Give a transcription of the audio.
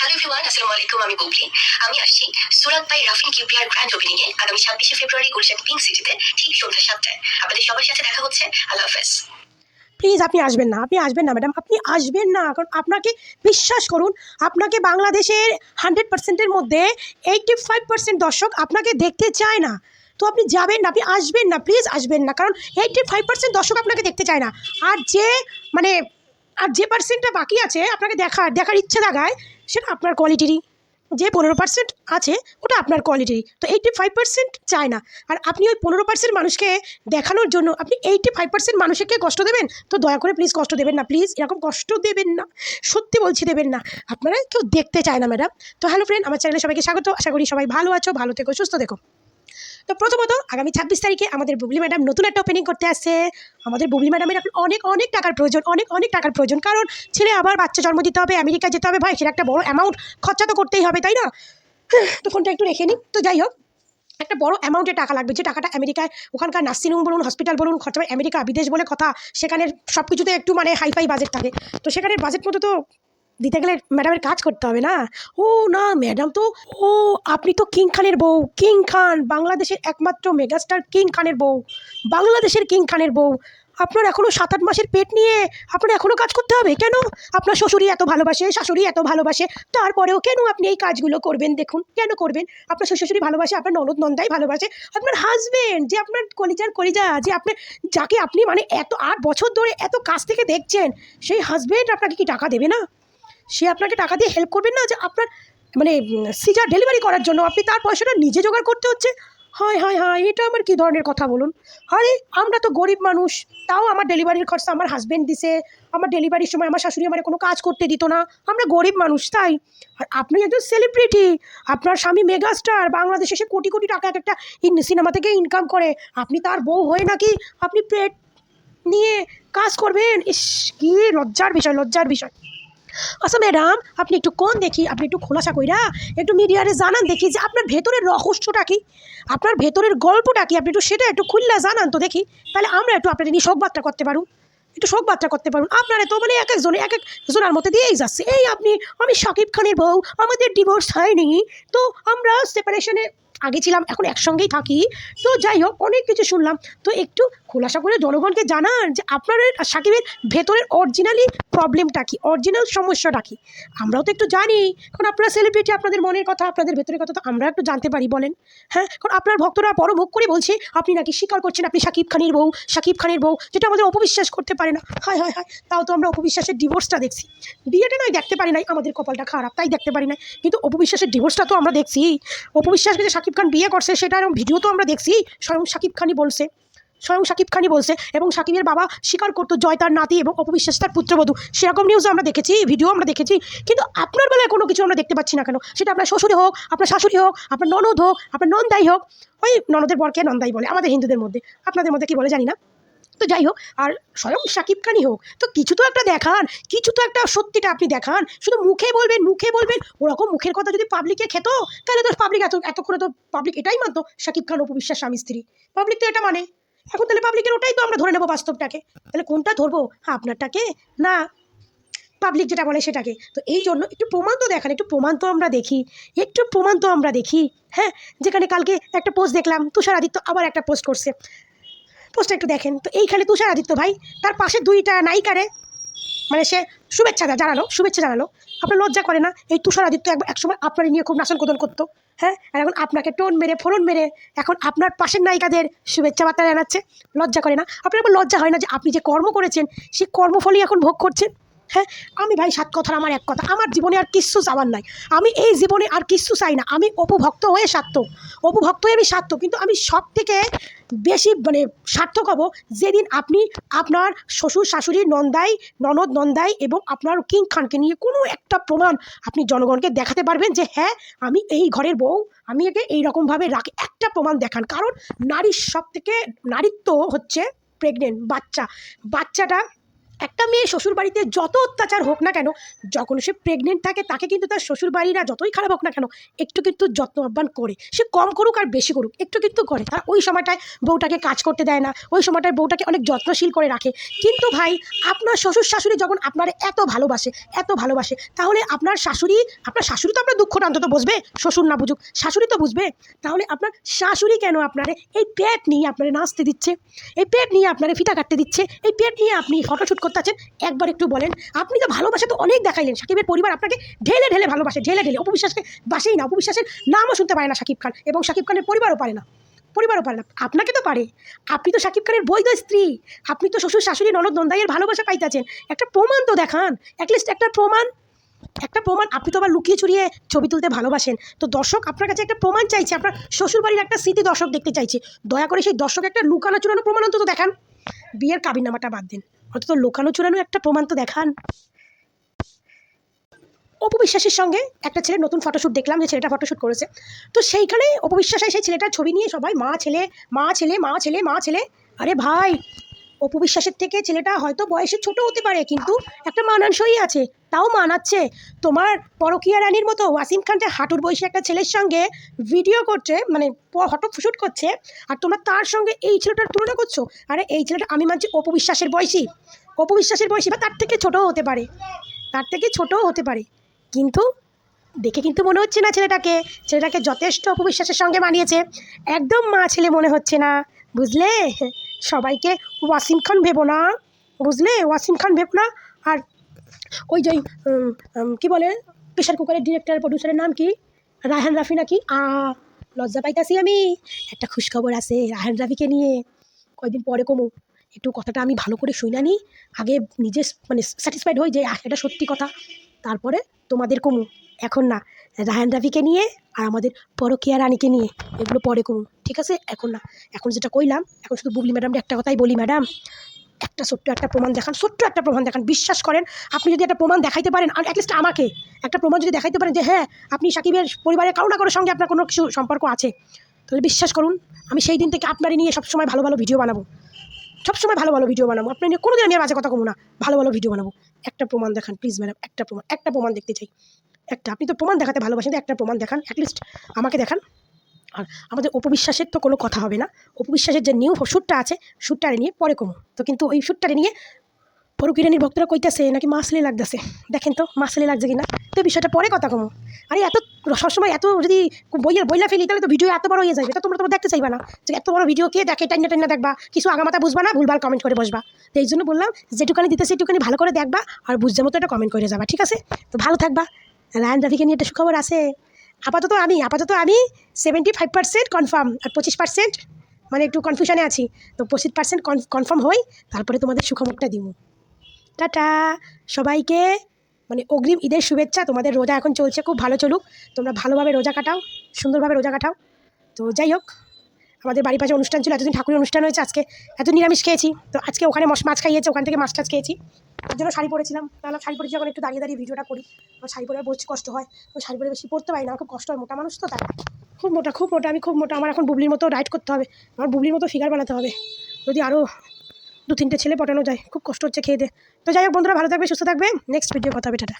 Hello everyone, আসসালামু আলাইকুম। আমি বুবলি। আমি আসছি সুরাত বাই রাফিন কিউপিআর গ্র্যান্ড ওপেনিং এ আগামী 26শে ফেব্রুয়ারি গুলশান পিঙ্ক সিটিতে ঠিক সন্ধ্যা 7টায়। আপনাদের সবার সাথে দেখা হচ্ছে। আল্লাহ হাফেজ। প্লিজ আপনি আসবেন না, ম্যাডাম, আপনি আসবেন না। কারণ আপনাকে বিশ্বাস করুন, আপনাকে বাংলাদেশের 100%-এর মধ্যে 85% দর্শক আপনাকে দেখতে চায় না। তো আপনি যাবেন না, আপনি আসবেন না, প্লিজ আসবেন না। কারণ 85% দর্শক আপনাকে দেখতে চায় না। আর যে মানে আর যে পার্সেন্টটা বাকি আছে আপনাকে দেখার ইচ্ছে জাগায়, সেটা আপনার কোয়ালিটিরই। যে 15% আছে ওটা আপনার কোয়ালিটিরই। তো 85% চায় না। আর আপনি ওই 15% মানুষকে দেখানোর জন্য আপনি 85% মানুষকে কষ্ট দেবেন? তো দয়া করে প্লিজ কষ্ট দেবেন না, প্লিজ এরকম কষ্ট দেবেন না, সত্যি বলছি দেবেন না। আপনারা কেউ দেখতে চায় না ম্যাডাম। তো হ্যালো ফ্রেন্ড, আমার চ্যানেলে সবাইকে স্বাগত। আশা করি সবাই ভালো আছো, ভালো থেকো, সুস্থ থেকো। তো প্রথমত আগামী 26 তারিখে আমাদের বুবলি ম্যাডাম নতুন একটা ওপেনিং করতে আসছে। আমাদের বুবলি ম্যাডামের এখন অনেক টাকার প্রয়োজন, অনেক টাকার প্রয়োজন। কারণ ছেলে আবার বাচ্চা জন্ম দিতে হবে, আমেরিকা যেতে হবে, ভাই সেটা একটা বড় অ্যামাউন্ট খরচা তো করতেই হবে, তাই না? তো ফোনটা একটু রেখে নিই। তো যাই হোক, একটা বড় অ্যামাউন্টের টাকা লাগবে, যে টাকাটা আমেরিকায় ওখানকার নার্সিংহোম বলুন, হসপিটাল বলুন, খরচা আমেরিকা বিদেশ বলে কথা, সেখানের সব কিছুতে একটু মানে হাইফাই বাজেট থাকে। তো সেখানের বাজেট মতো তো দিতে গেলে ম্যাডামের কাজ করতে হবে না? ও না ম্যাডাম, তো ও আপনি তো কিং খানের বউ, কিং খান, বাংলাদেশের একমাত্র মেগাস্টার কিং খানের বউ, বাংলাদেশের কিং খানের বউ। আপনার এখনও 7-8 মাসের পেট নিয়ে আপনার এখনও কাজ করতে হবে কেন? আপনার শ্বশুরই এত ভালোবাসে, শাশুড়ি এত ভালোবাসে, তারপরেও কেন আপনি এই কাজগুলো করবেন? দেখুন কেন করবেন? আপনার শ্বশুরই ভালোবাসে, আপনার ননদ নন্দাই ভালোবাসে, আপনার হাজবেন্ড যে আপনার কলিজা, যে আপনার যাকে আপনি মানে এত 8 বছর ধরে এত কাছ থেকে দেখছেন, সেই হাজবেন্ড আপনাকে কি টাকা দেবে না? সে আপনাকে টাকা দিয়ে হেল্প করবেন না? যে আপনার মানে সিজার ডেলিভারি করার জন্য আপনি তার পয়সাটা নিজে জোগাড় করতে হচ্ছে? হায় হায় হায়, এটা আমার কী ধরনের কথা বলুন? আরে আমরা তো গরিব মানুষ, তাও আমার ডেলিভারির খরচা আমার হাজব্যান্ড দিছে। আমার ডেলিভারির সময় আমার শাশুড়ি আমার কোনো কাজ করতে দিত না। আমরা গরিব মানুষ তাই। আর আপনি একজন সেলিব্রিটি, আপনার স্বামী মেগাস্টার, বাংলাদেশে সে কোটি কোটি টাকা এক একটা সিনেমা থেকে ইনকাম করে, আপনি তার বউ হয়ে নাকি আপনি পেট নিয়ে কাজ করবেন? ইস, কী লজ্জার বিষয়, লজ্জার বিষয়। আচ্ছা ম্যাডাম, আপনি একটু কোন দেখি, আপনি একটু খোলাসা কইরা একটু মিডিয়ারে জানান দেখি যে আপনার ভেতরের রহস্যটা কি, আপনার ভেতরের গল্পটা কি, আপনি একটু সেটা একটু খুললা জানান তো দেখি। তাহলে আমরা একটু আপনার নিয়ে শোকবার্তা করতে পারুন, একটু শোকবার্তা করতে পারুন। আপনারা তো মানে এক একজনের মধ্যে দিয়েই যাচ্ছে। এই আমি শাকিব খানের বউ, আমাদের ডিভোর্স হয়নি, তো আমরা সেপারেশনে আগে ছিলাম, এখন একসঙ্গেই থাকি। তো যাই হোক, অনেক কিছু শুনলাম। তো একটু খোলাসা করে জনগণকে জানান যে আপনার আর শাকিবের ভেতরের অরিজিনালি প্রবলেমটা কি, অরিজিনাল সমস্যাটা কি। আমরাও তো একটু জানি, কারণ আপনারা সেলিব্রিটি, আপনাদের মনের কথা, আপনাদের ভেতরের কথা তো আমরা একটু জানতে পারি, বলেন? হ্যাঁ, কারণ আপনার ভক্তরা বড় মুখ করে বলছে আপনি নাকি স্বীকার করছেন আপনি শাকিব খানের বউ, শাকিব খানের বউ, যেটা আমাদের অপবিশ্বাস করতে পারে না। হায় হায় হায়, তাও তো আমরা অপবিশ্বাসের ডিভোর্সটা দেখছি। বিয়েটা নয় দেখতে পারি নাই, আমাদের কপালটা খারাপ তাই দেখতে পারি নাই, কিন্তু অপবিশ্বাসের ডিভোর্সটা তো আমরা দেখছি। অপবিশ্বাসকে যে শাকিব খান বিয়ে করছে সেটার ভিডিও তো আমরা দেখছি, স্বয়ং শাকিব খানই বলছে, এবং শাকিবের বাবা স্বীকার করতো জয় তার নাতি এবং অপবিশ্বাস তার পুত্রবধূ, সেরকম নিউজ আমরা দেখেছি, ভিডিও আমরা দেখেছি। কিন্তু আপনার বেলায় কোনো কিছু আমরা দেখতে পাচ্ছি না কেন? সেটা আপনার শ্বশুরে হোক, আপনার শাশুড়ি হোক, আপনার ননদ হোক, আপনার নন্দাই হোক। ওই ননদের বরকে নন্দাই বলে আমাদের হিন্দুদের মধ্যে, আপনাদের মধ্যে কী বলে জানি না। তো যাই হোক, আর স্বয়ং শাকিব খানই হোক, তো কিছু তো একটা দেখান, কিছু তো একটা সত্যিটা আপনি দেখান। শুধু মুখে বলবেন, ওরকম মুখের কথা যদি পাবলিকে খেত, তাহলে তো পাবলিক এতক্ষণে তো পাবলিক এটাই মানতো শাকিব খান অপবিশ্বাস স্বামী স্ত্রী। পাবলিক তো এটা মানে। এখন তাহলে পাবলিকের ওটাই তো আমরা ধরে নেবো বাস্তবটাকে। তাহলে কোনটা ধরবো, আপনারটাকে না পাবলিক যেটা বলে সেটাকে? তো এই জন্য একটু প্রমাণ তো দেখান, একটু প্রমাণ তো আমরা দেখি। হ্যাঁ, যেখানে কালকে একটা পোস্ট দেখলাম, তুষার আদিত্য আবার একটা পোস্ট করছে, পোস্টটা একটু দেখেন তো। এইখানে তুষার আদিত্য ভাই তার পাশে 2টা নায়িকারে মানে সে শুভেচ্ছা জানালো। আপনার লজ্জা করে না? এই তুষার আদিত্য একসময় আপনার নিয়ে খুব নাচন কোদন করতো, হ্যাঁ, আর এখন আপনাকে ফোড়ন মেরে এখন আপনার পাশের নায়িকাদের শুভেচ্ছা বার্তা জানাচ্ছে। লজ্জা করে না? আপনার এখন লজ্জা হয় না যে আপনি যে কর্ম করেছেন সেই কর্মফলই এখন ভোগ করছেন? হ্যাঁ, আমি ভাই 7 কথার আমার 1 কথা, আমার জীবনে আর কিচ্ছু চাওয়ার নাই। আমি এই জীবনে আর কিচ্ছু চাই না। আমি অপভক্ত হয়ে আমি সার্থক, কিন্তু আমি সব থেকে বেশি মানে সার্থক হব যেদিন আপনি আপনার শ্বশুর শাশুড়ি ননদ নন্দাই এবং আপনার কিং খানকে নিয়ে কোনো একটা প্রমাণ আপনি জনগণকে দেখাতে পারবেন যে হ্যাঁ আমি এই ঘরের বউ, আমি একে এইরকমভাবে রাখি। একটা প্রমাণ দেখান। কারণ নারীর সব থেকে নারীত্ব হচ্ছে প্রেগনেন্ট বাচ্চাটা একটা মেয়ে শ্বশুরবাড়িতে যত অত্যাচার হোক না কেন, যখন সে প্রেগনেন্ট থাকে তাকে কিন্তু তার শ্বশুরবাড়িরা যতই খারাপ হোক না কেন একটু কিন্তু যত্ন আহ্বান করে। সে কম করুক আর বেশি করুক একটু কিন্তু করে। তারা ওই সময়টায় বউটাকে কাজ করতে দেয় না, ওই সময়টায় বউটাকে অনেক যত্নশীল করে রাখে। কিন্তু ভাই, আপনার শ্বশুর শাশুড়ি যখন আপনার এত ভালোবাসে, তাহলে আপনার শাশুড়ি তো আপনার দুঃখটা অন্তত বুঝবে। শ্বশুর না বুঝুক, শাশুড়ি তো বুঝবে। তাহলে আপনার শাশুড়ি কেন আপনারে এই পেট নিয়ে আপনারে নাচতে দিচ্ছে, এই পেট নিয়ে আপনারে ফিতা কাটতে দিচ্ছে, এই পেট নিয়ে আপনি ফটোশ্যুট করতে আছেন? একবার একটু বলেন। আপনি তো ভালোবাসা তো অনেক দেখাইলেন, সাকিবের পরিবার আপনাকে ঢেলে ঢেলে ভালোবাসে, ঢেলে ঢেলে। অপু বিশ্বাসকে বাসেই না, অপু বিশ্বাসের নামও শুনতে পারে না সাকিব খান, এবং সাকিব খানের পরিবারও পারে না। আপনাকে তো পারে। আপনি তো সাকিব খানের বৈধ স্ত্রী, আপনি তো শ্বশুর শাশুড়ি ননদ নন্দাইয়ের ভালোবাসা পাইতেছেন। একটা প্রমাণ তো দেখান, অ্যাটলিস্ট একটা প্রমাণ। আপনি তো আবার লুকিয়ে চুরিয়ে ছবি তুলতে ভালোবাসেন। তো দর্শক আপনার কাছে একটা প্রমাণ চাইছে, আপনার শ্বশুরবাড়ির একটা স্মৃতি দর্শক দেখতে চাইছে। দয়া করে সেই দর্শক একটা লুকানো চুরানো প্রমাণ অন্তত দেখান। বিয়ের কাবিননামাটা বাদ দিন, অন্তত লুকানো চুরানো একটা প্রমাণ তো দেখান। অপু বিশ্বাসের সঙ্গে একটা ছেলের নতুন ফটোশ্যুট দেখলাম, যে ছেলেটা ফটোশ্যুট করেছে। তো সেইখানে অপু বিশ্বাসের সেই ছেলেটার ছবি নিয়ে সবাই মা ছেলে। আরে ভাই, অপু বিশ্বাসের থেকে ছেলেটা হয়তো বয়সে ছোট হতে পারে, কিন্তু একটা মানানসই আছে, তাও মানাচ্ছে। তোমার পরকীয়া রানীর মতো ওয়াসিম খানটা হাঁটুর বয়সী একটা ছেলের সঙ্গে ভিডিও করছে, মানে ফটোশ্যুট করছে, আর তোমরা তার সঙ্গে এই ছেলেটার তুলনা করছো। আরে এই ছেলেটা আমি মানছি অপু বিশ্বাসের বয়সী বা তার থেকে ছোটও হতে পারে, কিন্তু দেখে কিন্তু মনে হচ্ছে না ছেলেটাকে যথেষ্ট অপু বিশ্বাসের সঙ্গে মানিয়েছে। একদম মা ছেলে মনে হচ্ছে না, বুঝলে? সবাইকে ওয়াসিম খান ভেবো না, আর ওই যে কী বলে, প্রেশার কুকারের ডিরেক্টর প্রডিউসারের নাম কি, রায়হান রাফি নাকি? লজ্জা পাইতাছি আমি। একটা খুশখবর আছে রায়হান রাফিকে নিয়ে, কয়েকদিন পরে কমু। একটু কথাটা আমি ভালো করে শুই না নি, আগে নিজে মানে স্যাটিসফাইড হই যে এটা সত্যি কথা, তারপরে তোমাদের কমু। এখন না, রায়হান রাফিকে নিয়ে আর আমাদের পরকীয়া রানীকে নিয়ে এগুলো পরে কমু, ঠিক আছে? এখন না, এখন যেটা কইলাম, এখন শুধু বুবলি ম্যাডামকে একটা কথাই বলি, ম্যাডাম ছোট্ট একটা প্রমাণ দেখান। বিশ্বাস করেন, আপনি যদি একটা প্রমাণ দেখাইতে পারেন, আর অ্যাটলিস্ট আমাকে একটা প্রমাণ যদি দেখাইতে পারেন যে হ্যাঁ, আপনি সাকিবের পরিবারের কারো না কারোর সঙ্গে আপনার কোনো কিছু সম্পর্ক আছে, তাহলে বিশ্বাস করুন, আমি সেই দিন থেকে আপনারই নিয়ে সবসময় ভালো ভিডিও বানাবো। আপনি নিয়ে কোনোদিন আমি আর বাজে কথা কমু না, ভালো ভিডিও বানাবো। একটা প্রমাণ দেখান প্লিজ ম্যাডাম, একটা প্রমাণ দেখতে চাই। আপনি তো প্রমাণ দেখাতে ভালোবাসেন, একটা প্রমাণ দেখান, অ্যাটলিস্ট আমাকে দেখান। আর আমাদের অপু বিশ্বাসের তো কোনো কথা হবে না। অপু বিশ্বাসের যে নিউ শ্যুটটা আছে, শ্যুটটারে নিয়ে পরে কমু। তো কিন্তু ওই শ্যুটটারে নিয়ে পরকীয়ারানীর ভক্তরা কইতাছে নাকি মাসলি লাগতেছে। দেখেন তো মাসলি লাগছে কিনা, তো বিষয়টা পরে কথা কমু। আরে এত সবসময় এত যদি বইলা ফেলি, তাহলে তো ভিডিও এত বড় হয়ে যাবে, তো তোমরা দেখতে চাইবা না। যে এত বড় ভিডিও কে দেখে, টাইনা দেখবা, কিছু আগামাতা বুঝবা না, ভুলভাল কমেন্ট করে বসবা। তো এই জন্য বললাম, যেটুকানি দিতে সেটুকানি ভালো করে দেখবা, আর বুঝতে মতো একটা কমেন্ট করে যাবা, ঠিক আছে? তো ভালো থাকবা। রায়হান রাফিকে নিয়ে একটা সুখবর আছে। আপাতত আমি 75% কনফার্ম, আর 25% মানে একটু কনফিউশনে আছি। তো 25% কনফার্ম হই, তারপরে তোমাদের সুখবরটা দিব। টাটা সবাইকে, মানে অগ্রিম ঈদের শুভেচ্ছা। তোমাদের রোজা এখন চলছে, খুব ভালো চলুক, তোমরা ভালোভাবে রোজা কাটাও, সুন্দরভাবে রোজা কাটাও। তো যাই হোক, আমাদের বাড়ির পাশে অনুষ্ঠান ছিল, এতদিন ঠাকুরের অনুষ্ঠান হয়েছে, আজকে এত নিরামিষ খেয়েছি। তো আজকে ওখানে মাছ খাইয়েছে, ওখান থেকে মাছ টাছ খেয়েছি, তার জন্য শাড়ি পরেছিলাম। তাহলে শাড়ি পরেছি, যখন একটু দাঁড়িয়ে ভিডিওটা করি, আমার শাড়ি পরে বসছি, কষ্ট হয়। তো শাড়ি পরে বেশি পড়তে পারি না, খুব কষ্ট হয়, মোটা মানুষ তো, তাই খুব মোটা আমি খুব মোটা। আমার এখন বুবলির মতো ডায়েট করতে হবে, আমার বুবলির মতো ফিগার বানাতে হবে, যদি আরও 2-3টে ছেলে পটানো যায়। খুব কষ্ট হচ্ছে খেয়ে দে। তো যাই হোক বন্ধুরা, ভালো থাকবে, সুস্থ থাকবে, নেক্সট ভিডিও কথা হবে, টাটা।